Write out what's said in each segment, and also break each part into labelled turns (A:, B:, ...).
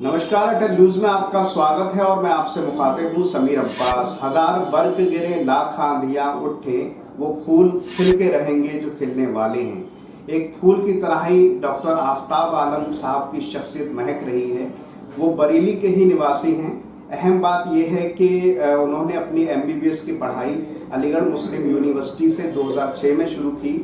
A: नमस्कार, अटल न्यूज में आपका स्वागत है और मैं आपसे मुखातिब हूँ समीर अब्बास। हजार बर्क गिरे, लाख आंधियां उठे, वो फूल खिल के रहेंगे जो खिलने वाले हैं। एक फूल की तरह ही डॉक्टर आफ्ताब आलम साहब की शख्सियत महक रही है। वो बरेली के ही निवासी हैं। अहम बात यह है कि उन्होंने अपनी MBBS की पढ़ाई अलीगढ़ मुस्लिम यूनिवर्सिटी से 2006 में शुरू की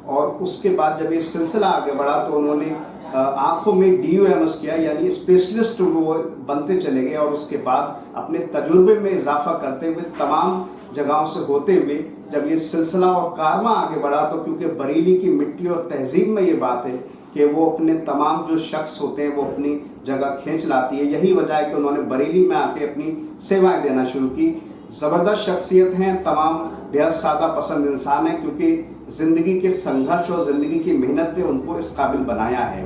A: और उसके बाद जब ये सिलसिला आगे बढ़ा तो उन्होंने आंखों में DOMS किया, यानी स्पेशलिस्ट वो बनते चले गए और उसके बाद अपने तजुर्बे में इजाफा करते हुए तमाम जगहों से होते हुए जब ये सिलसिला और कारवां आगे बढ़ा तो क्योंकि बरेली की मिट्टी और तहजीब में ये बात है कि वो अपने तमाम जो शख्स होते हैं वो अपनी जगह खींच लाती है। यही वजह है कि उन्होंने बरेली में आके अपनी सेवाएं देना शुरू की। जबरदस्त शख्सियत हैं, तमाम बेहद सादा पसंद इंसान हैं क्योंकि जिंदगी के संघर्ष और जिंदगी की मेहनत ने उनको इस काबिल बनाया है।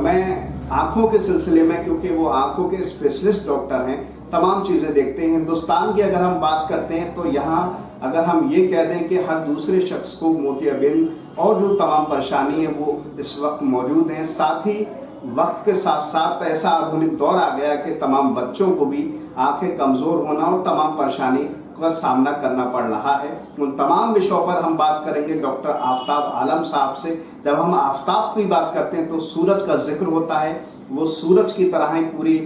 A: मैं आंखों के सिलसिले में, क्योंकि वो आंखों के स्पेशलिस्ट डॉक्टर हैं, तमाम चीजें देखते हैं। हिंदुस्तान की अगर हम बात करते हैं तो यहाँ अगर हम ये कह दें कि हर दूसरे शख्स को मोतियाबिंद और जो तमाम परेशानी है वो इस वक्त मौजूद हैं। साथ ही वक्त के साथ साथ ऐसा आधुनिक दौर आ गया कि तमाम बच्चों को भी आंखें कमजोर होना और तमाम परेशानी का सामना करना पड़ रहा है। उन तमाम विषयों पर हम बात करेंगे डॉक्टर आफ्ताब आलम साहब से। जब हम आफ्ताब की बात करते हैं तो सूरज का जिक्र होता है। वो सूरज की तरह ही पूरी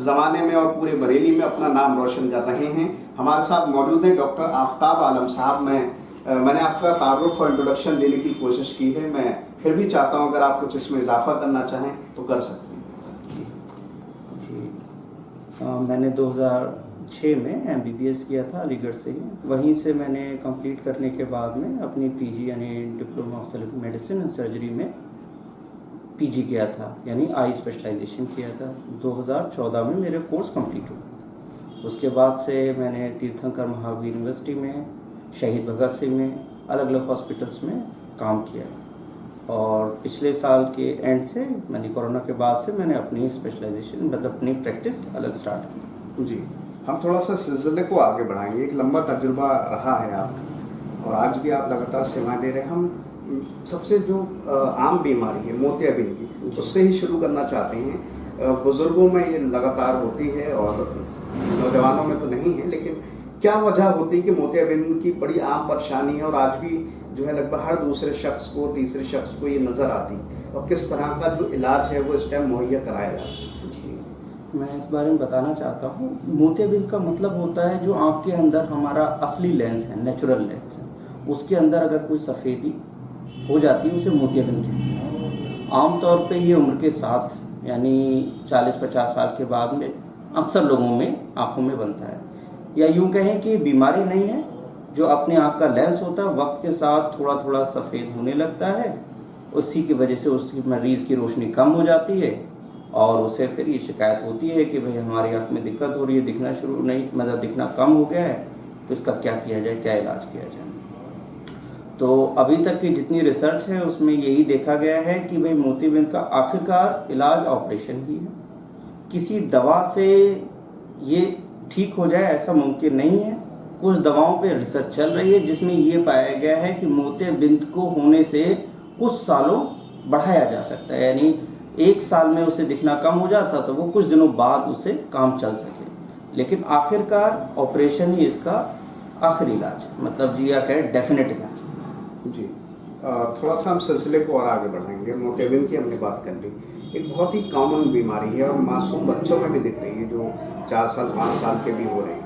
A: जमाने में और पूरे बरेली में अपना नाम रोशन कर रहे हैं। हमारे साथ मौजूद हैं डॉक्टर आफ्ताब आलम साहब। मैंने आपका तारुफ और इंट्रोडक्शन देने की कोशिश की है, मैं फिर भी चाहता हूं अगर आप कुछ इसमें इजाफा करना चाहें तो कर सकते हैं।
B: जी, मैंने 2006 में MBBS किया था अलीगढ़ से ही। वहीं से मैंने कंप्लीट करने के बाद में अपनी PG यानी diploma of medicine and surgery में PG किया था, यानी आई स्पेशलाइजेशन किया था। 2014 में मेरे कोर्स कंप्लीट हुआ। उसके बाद से मैंने तीर्थंकर महावीर यूनिवर्सिटी में, शहीद भगत सिंह में, अलग अलग हॉस्पिटल्स में काम किया और पिछले साल के एंड से मैंने कोरोना के बाद से मैंने अपनी स्पेशलाइजेशन मतलब अपनी प्रैक्टिस अलग स्टार्ट की।
A: जी, हम थोड़ा सा सिलसिले को आगे बढ़ाएंगे। एक लंबा तजुर्बा रहा है आपका और आज भी आप लगातार सेवाएं दे रहे हैं। हम सबसे जो आम बीमारी है मोतियाबिंद की, उससे ही शुरू करना चाहते हैं। बुजुर्गों में ये लगातार होती है और नौजवानों में तो नहीं है, लेकिन क्या वजह होती है कि मोतियाबिंद की बड़ी आम परेशानी है और आज भी जो है लगभग हर दूसरे शख्स को, तीसरे शख्स को ये नजर आती है और किस तरह का जो इलाज है वो इस टाइम मुहैया कराया जाता है?
B: जी, मैं इस बारे में बताना चाहता हूँ। मोतियाबिंद का मतलब होता है जो आँख के अंदर हमारा असली लेंस है, नेचुरल लेंस है, उसके अंदर अगर कोई सफ़ेदी हो जाती है उसे मोतियाबिंद कहते हैं। आमतौर पे ये उम्र के साथ यानी 40-50 साल के बाद में अक्सर लोगों में आँखों में बनता है, या यूं कहें कि बीमारी नहीं है, जो अपने आँख का लेंस होता है वक्त के साथ थोड़ा थोड़ा सफ़ेद होने लगता है। उसी की वजह से उसकी मरीज़ की रोशनी कम हो जाती है और उसे फिर ये शिकायत होती है कि भाई हमारी आँख में दिक्कत हो रही है, दिखना शुरू नहीं, मतलब दिखना कम हो गया है, तो इसका क्या किया जाए, क्या इलाज किया जाए। तो अभी तक की जितनी रिसर्च है उसमें यही देखा गया है कि भाई मोतियाबिंद का आखिरकार इलाज ऑपरेशन ही है। किसी दवा से ये ठीक हो जाए ऐसा मुमकिन नहीं है। कुछ दवाओं पे रिसर्च चल रही है जिसमें ये पाया गया है कि मोतियाबिंद को होने से कुछ सालों बढ़ाया जा सकता है, यानी 1 साल में उसे दिखना कम हो जाता तो वो कुछ दिनों बाद उसे काम चल सके, लेकिन आखिरकार ऑपरेशन ही इसका आखिरी इलाज, मतलब जी या कहें डेफिनेट इलाज।
A: जी, थोड़ा सा हम सिलसिले को और आगे बढ़ाएंगे। मोतियाबिंद की हमने बात कर ली, एक बहुत ही कॉमन बीमारी है और मासूम बच्चों में भी दिख रही है जो 4 साल 5 साल के भी हो रहे हैं।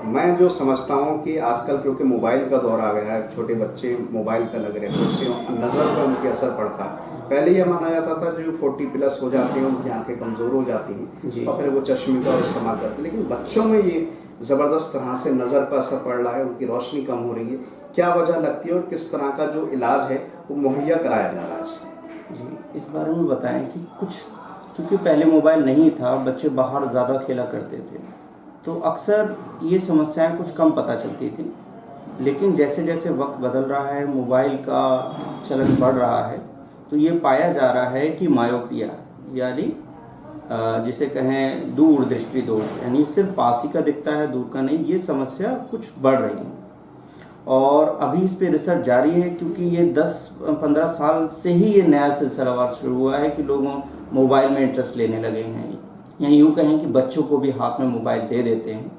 A: मैं जो समझता हूँ कि आजकल क्योंकि मोबाइल का दौर आ गया है, छोटे बच्चे मोबाइल का लग रहे हैं तो उससे नज़र पर उनके असर पड़ता है। पहले यह माना जाता था जो 40+ हो जाते हैं उनकी आंखें कमज़ोर हो जाती हैं और फिर वो चश्मे का इस्तेमाल करते हैं, लेकिन बच्चों में ये ज़बरदस्त तरह से नज़र पर असर पड़ रहा है, उनकी रोशनी कम हो रही है। क्या वजह लगती है और किस तरह का जो इलाज है वो मुहैया कराया जा रहा है इससे?
B: जी, इस बारे में बताएं कि कुछ, क्योंकि पहले मोबाइल नहीं था, बच्चे बाहर ज़्यादा खेला करते थे, तो अक्सर ये समस्याएं कुछ कम पता चलती थी। लेकिन जैसे जैसे वक्त बदल रहा है, मोबाइल का चलन बढ़ रहा है, तो ये पाया जा रहा है कि मायोपिया यानी जिसे कहें दूर दृष्टि दोष, यानी सिर्फ पास ही का दिखता है, दूर का नहीं, ये समस्या कुछ बढ़ रही है और अभी इस पे रिसर्च जारी है क्योंकि ये 10-15 साल से ही ये नया सिलसिलावार शुरू हुआ है कि लोगों मोबाइल में इंटरेस्ट लेने लगे हैं। या यूँ कहें कि बच्चों को भी हाथ में मोबाइल दे देते हैं।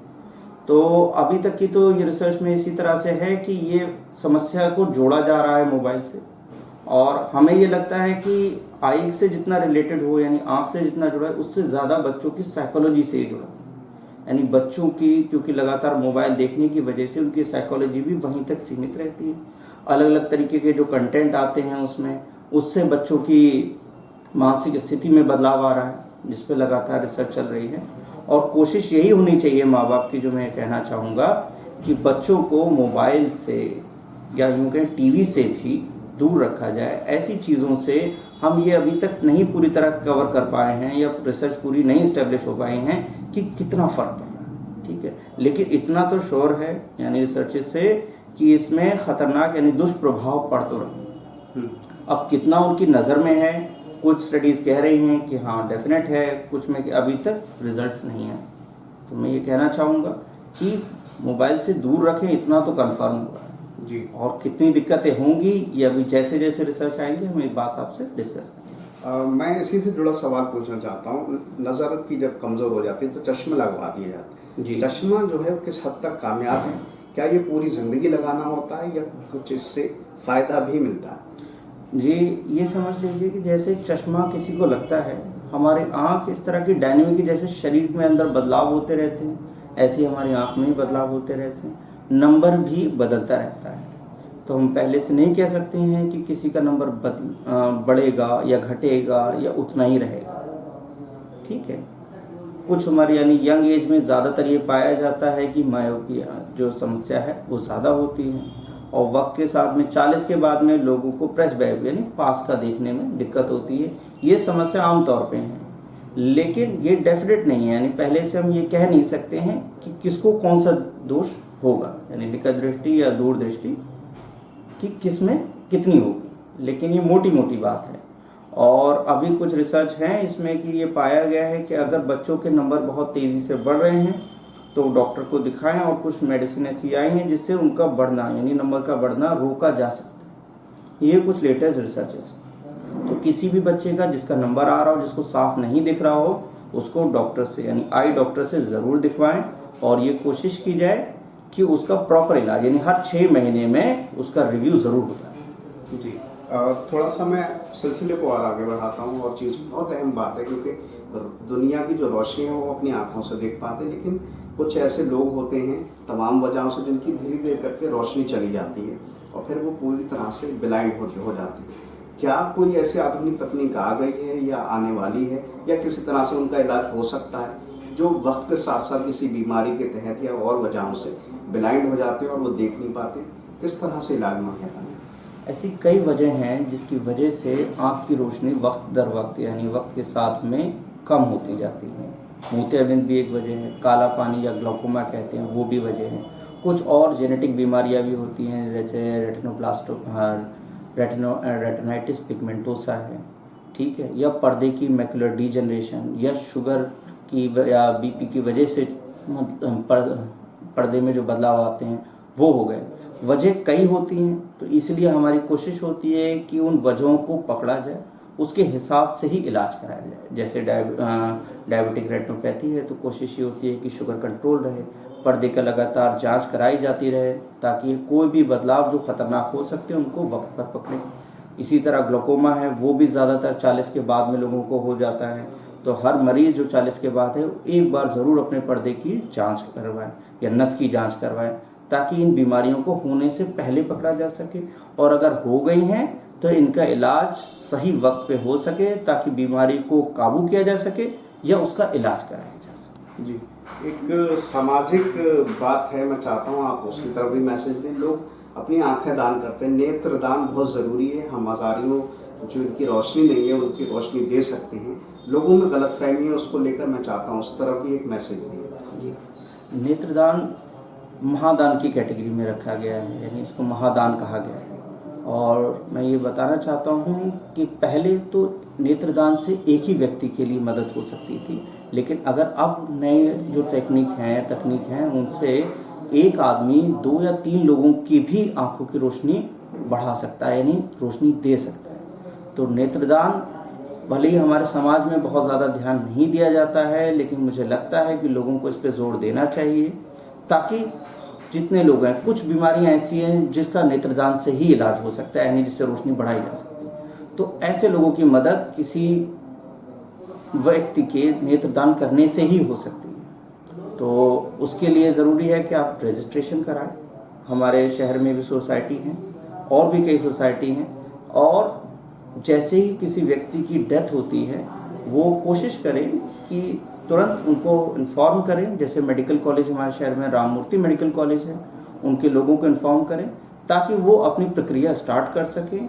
B: तो अभी तक की तो ये रिसर्च में इसी तरह से है कि ये समस्या को जोड़ा जा रहा है मोबाइल से, और हमें ये लगता है कि आई से जितना रिलेटेड हो, यानी आँख से जितना जुड़ा है, उससे ज़्यादा बच्चों की साइकोलॉजी से ही जुड़ा है। यानी बच्चों की, क्योंकि लगातार मोबाइल देखने की वजह से उनकी साइकोलॉजी भी वहीं तक सीमित रहती है। अलग अलग तरीके के जो कंटेंट आते हैं उसमें, उससे बच्चों की मानसिक स्थिति में बदलाव आ रहा है, जिस पे लगातार रिसर्च चल रही है। और कोशिश यही होनी चाहिए माँ बाप की, जो मैं कहना चाहूँगा, कि बच्चों को मोबाइल से या यूँ कहें टीवी से भी दूर रखा जाए। ऐसी चीज़ों से हम ये अभी तक नहीं पूरी तरह कवर कर पाए हैं, या रिसर्च पूरी नहीं इस्टेब्लिश हो पाई हैं कि कितना फ़र्क पड़ रहा है, ठीक है। लेकिन इतना तो श्योर है यानी रिसर्च से कि इसमें ख़तरनाक यानी दुष्प्रभाव पड़ तो रहे। अब कितना उनकी नज़र में है, कुछ स्टडीज़ कह रही हैं कि हाँ डेफिनेट है, कुछ में कि अभी तक रिजल्ट्स नहीं है। तो मैं ये कहना चाहूँगा कि मोबाइल से दूर रखें, इतना तो कंफर्म हुआ है
A: जी।
B: और कितनी दिक्कतें होंगी ये अभी जैसे जैसे रिसर्च आएंगे हम एक बात आपसे डिस्कस करेंगे।
A: मैं इसी से जुड़ा सवाल पूछना चाहता हूँ। नज़र की जब कमज़ोर हो जाती है तो चश्मे लगवा दिए जाते हैं।
B: जी।
A: चश्मा जो है वो किस हद तक कामयाब है? क्या ये पूरी ज़िंदगी लगाना होता है या कुछ इससे फ़ायदा भी मिलता है?
B: जी, ये समझ लीजिए कि जैसे चश्मा किसी को लगता है, हमारी आँख इस तरह की डायनेमिक, जैसे शरीर में अंदर बदलाव होते रहते हैं, ऐसे ही हमारी आँख में ही बदलाव होते रहते हैं। नंबर भी बदलता रहता है, तो हम पहले से नहीं कह सकते हैं कि किसी का नंबर बढ़ेगा या घटेगा या उतना ही रहेगा, ठीक है। कुछ हमारी यानी यंग एज में ज़्यादातर ये पाया जाता है कि मायोपिया जो समस्या है वो ज़्यादा होती है, और वक्त के साथ में 40 के बाद में लोगों को प्रेस्बाइब यानी पास का देखने में दिक्कत होती है। ये समस्या आमतौर पे है, लेकिन ये डेफिनेट नहीं है, यानी पहले से हम ये कह नहीं सकते हैं कि किसको कौन सा दोष होगा, यानी निकट दृष्टि या दूर दृष्टि कि किसमें कितनी होगी, लेकिन ये मोटी मोटी बात है। और अभी कुछ रिसर्च है इसमें कि ये पाया गया है कि अगर बच्चों के नंबर बहुत तेज़ी से बढ़ रहे हैं तो डॉक्टर को दिखाएं, और कुछ मेडिसिन ऐसी आई हैं जिससे उनका बढ़ना यानी नंबर का बढ़ना रोका जा सकता है। ये कुछ लेटेस्ट रिसर्चेस। तो किसी भी बच्चे का जिसका नंबर आ रहा हो, जिसको साफ नहीं दिख रहा हो, उसको डॉक्टर से यानी आई डॉक्टर से ज़रूर दिखवाएं, और ये कोशिश की जाए कि उसका प्रॉपर इलाज यानी हर 6 महीने में उसका रिव्यू ज़रूर होता है।
A: जी। थोड़ा सा मैं सिलसिले को और आगे बढ़ाता हूँ, और चीज़ बहुत अहम बात है, क्योंकि दुनिया की जो रोशनी है वो अपनी आंखों से देख पाते हैं, लेकिन कुछ ऐसे लोग होते हैं तमाम वजहों से जिनकी धीरे धीरे करके रोशनी चली जाती है और फिर वो पूरी तरह से ब्लाइंड हो जाती है। क्या कोई ऐसी आधुनिक तकनीक आ गई है या आने वाली है, या किसी तरह से उनका इलाज हो सकता है जो वक्त के साथ साथ किसी बीमारी के तहत या और वजहों से ब्लाइंड हो जाते हैं और वो देख नहीं पाते? किस तरह से इलाज मुहैया है?
B: ऐसी कई वजह हैं जिसकी वजह से आँख की रोशनी वक्त दर वक्त यानी वक्त के साथ में कम होती जाती है। मोतियाबिंद भी एक वजह है, काला पानी या ग्लाइकोमा कहते हैं वो भी वजह है। कुछ और जेनेटिक बीमारियां भी होती हैं, जैसे रेटिनाइटिस पिगमेंटोसा है, ठीक है, या पर्दे की मैकुलर डीजनरेशन, या शुगर की या बीपी की वजह से पर्दे में जो बदलाव आते हैं वो हो गए। वजह कई होती हैं, तो इसलिए हमारी कोशिश होती है कि उन वजहों को पकड़ा जाए, उसके हिसाब से ही इलाज कराया जाए। जैसे डायबिटिक रेटिनोपैथी है तो कोशिश ये होती है कि शुगर कंट्रोल रहे, पर्दे का लगातार जांच कराई जाती रहे ताकि कोई भी बदलाव जो ख़तरनाक हो सकते हैं उनको वक्त पर पकड़े। इसी तरह ग्लाइकोमा है वो भी ज़्यादातर 40 के बाद में लोगों को हो जाता है, तो हर मरीज़ जो 40 के बाद है एक बार ज़रूर अपने पर्दे की जाँच करवाएं या नस की जाँच करवाएं, ताकि इन बीमारियों को होने से पहले पकड़ा जा सके, और अगर हो गई हैं तो इनका इलाज सही वक्त पे हो सके ताकि बीमारी को काबू किया जा सके या उसका इलाज कराया जा सके।
A: जी, एक सामाजिक बात है, मैं चाहता हूँ आप उसकी तरफ भी मैसेज दें। लोग अपनी आंखें दान करते हैं, नेत्र दान बहुत ज़रूरी है। हम आज़ारियों जो इनकी रोशनी नहीं है उनकी रोशनी दे सकते हैं। लोगों में गलतफहमी है, उसको लेकर मैं चाहता हूँ उस तरफ भी एक मैसेज दें।
B: नेत्रदान महादान की कैटेगरी में रखा गया है, यानी इसको महादान कहा गया है। और मैं ये बताना चाहता हूँ कि पहले तो नेत्रदान से एक ही व्यक्ति के लिए मदद हो सकती थी, लेकिन अगर अब नए जो तकनीक हैं उनसे एक आदमी 2 या 3 लोगों की भी आंखों की रोशनी बढ़ा सकता है, यानी रोशनी दे सकता है। तो नेत्रदान भले ही हमारे समाज में बहुत ज़्यादा ध्यान नहीं दिया जाता है, लेकिन मुझे लगता है कि लोगों को इस पर जोर देना चाहिए, ताकि जितने लोग हैं, कुछ बीमारियां ऐसी हैं जिसका नेत्रदान से ही इलाज हो सकता है, यानी जिससे रोशनी बढ़ाई जा सकती है। तो ऐसे लोगों की मदद किसी व्यक्ति के नेत्रदान करने से ही हो सकती है। तो उसके लिए ज़रूरी है कि आप रजिस्ट्रेशन कराएं। हमारे शहर में भी सोसाइटी हैं और भी कई सोसाइटी हैं, और जैसे ही किसी व्यक्ति की डेथ होती है वो कोशिश करें कि तुरंत उनको इन्फॉर्म करें। जैसे मेडिकल कॉलेज हमारे शहर में राम मूर्ति मेडिकल कॉलेज है, उनके लोगों को इन्फॉर्म करें ताकि वो अपनी प्रक्रिया स्टार्ट कर सकें,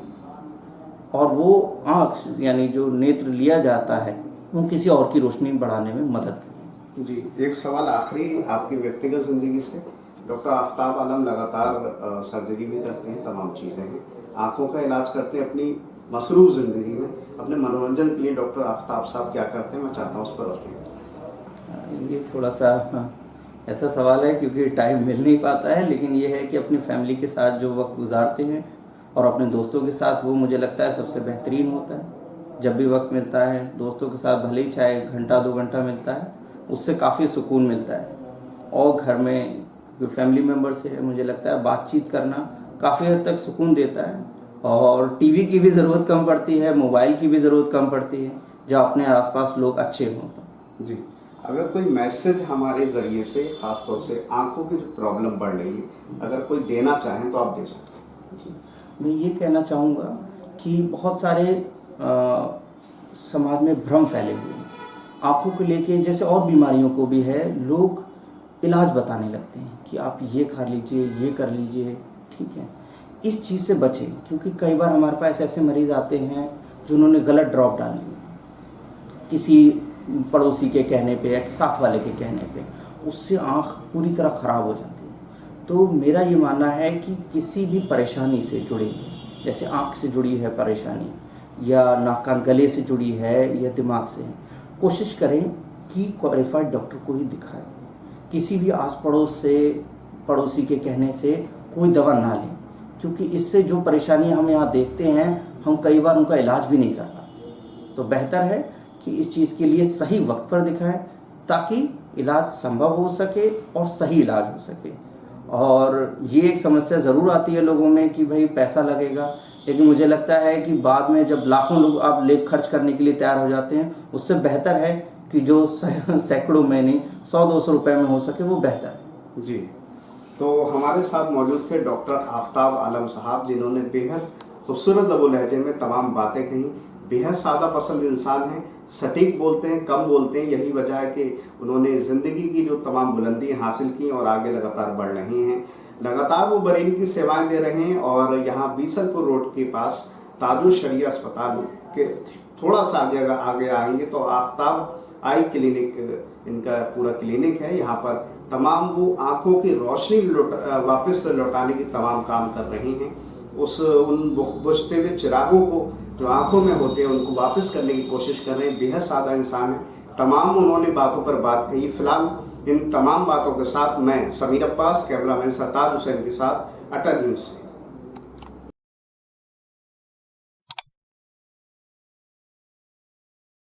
B: और वो आँख यानी जो नेत्र लिया जाता है वो किसी और की रोशनी बढ़ाने में मदद करें।
A: जी, एक सवाल आखिरी आपकी व्यक्तिगत ज़िंदगी से। डॉक्टर आफ्ताब आलम लगातार सर्जरी भी करते हैं, तमाम चीज़ें हैं, आँखों का इलाज करते हैं अपनी मसरूफ़ ज़िंदगी में। अपने मनोरंजन के लिए डॉक्टर आफ्ताब साहब क्या करते हैं, मैं चाहता हूँ उस पर रोशनी।
B: ये थोड़ा सा ऐसा सवाल है क्योंकि टाइम मिल नहीं पाता है, लेकिन ये है कि अपनी फैमिली के साथ जो वक्त गुजारते हैं और अपने दोस्तों के साथ, वो मुझे लगता है सबसे बेहतरीन होता है। जब भी वक्त मिलता है दोस्तों के साथ, भले ही चाहे घंटा 2 घंटा मिलता है, उससे काफ़ी सुकून मिलता है। और घर में जो फैमिली मेम्बर से है, मुझे लगता है बातचीत करना काफ़ी हद तक सुकून देता है, और टीवी की भी ज़रूरत कम पड़ती है, मोबाइल की भी ज़रूरत कम पड़ती है, जब अपने आसपास लोग अच्छे हों।
A: जी, अगर कोई मैसेज हमारे ज़रिए से, ख़ासतौर से आंखों की जो प्रॉब्लम बढ़ रही है, अगर कोई देना चाहें तो आप दे सकते हैं।
B: मैं ये कहना चाहूँगा कि बहुत सारे समाज में भ्रम फैले हुए हैं आँखों को लेके, जैसे और बीमारियों को भी है। लोग इलाज बताने लगते हैं कि आप ये खा लीजिए, ये कर लीजिए, ठीक है। इस चीज़ से बचें, क्योंकि कई बार हमारे पास ऐसे मरीज़ आते हैं जिन्होंने गलत ड्रॉप डाल ली किसी पड़ोसी के कहने पे या साथ वाले के कहने पे, उससे आँख पूरी तरह ख़राब हो जाती है। तो मेरा ये मानना है कि किसी भी परेशानी से जुड़ी, जैसे आँख से जुड़ी है परेशानी, या नाक कान गले से जुड़ी है, या दिमाग से, कोशिश करें कि क्वालिफाइड डॉक्टर को ही दिखाएं। किसी भी आस पड़ोस से, पड़ोसी के कहने से कोई दवा ना लें, क्योंकि इससे जो परेशानी हम यहाँ देखते हैं, हम कई बार उनका इलाज भी नहीं कर पाते। तो बेहतर है कि इस चीज़ के लिए सही वक्त पर दिखाएं, ताकि इलाज संभव हो सके और सही इलाज हो सके। और ये एक समस्या ज़रूर आती है लोगों में कि भाई पैसा लगेगा, लेकिन मुझे लगता है कि बाद में जब लाखों लोग आप लेख खर्च करने के लिए तैयार हो जाते हैं, उससे बेहतर है कि जो सैकड़ों में नहीं 100-200 रुपए में हो सके, वो बेहतर है।
A: जी, तो हमारे साथ मौजूद थे डॉक्टर आफ्ताब आलम साहब, जिन्होंने बेहद खूबसूरत लबो लहजे में तमाम बातें कही। बेहद सादा पसंद इंसान हैं, सटीक बोलते हैं, कम बोलते हैं। यही वजह है कि उन्होंने ज़िंदगी की जो तमाम बुलंदियाँ हासिल की और आगे लगातार बढ़ रही हैं। लगातार वो बरेली की सेवाएं दे रहे हैं, और यहाँ बीसलपुर रोड के पास ताजुल शरिया अस्पताल के थोड़ा सा आगे आएंगे तो आफ्ताब आई क्लिनिक, इनका पूरा क्लिनिक है। यहाँ पर तमाम वो आँखों की रोशनी वापस लौटाने की तमाम काम कर रही हैं। उन बुझते हुए चिरागों को जो आँखों में होते हैं, उनको वापस करने की कोशिश कर रहे हैं। बेहद सादा इंसान है। तमाम उन्होंने बातों पर बात कही। फिलहाल इन तमाम बातों के साथ मैं समीर अब्बास, कैमरामैन सरताज हुसैन के साथ, अटल न्यूज़ से।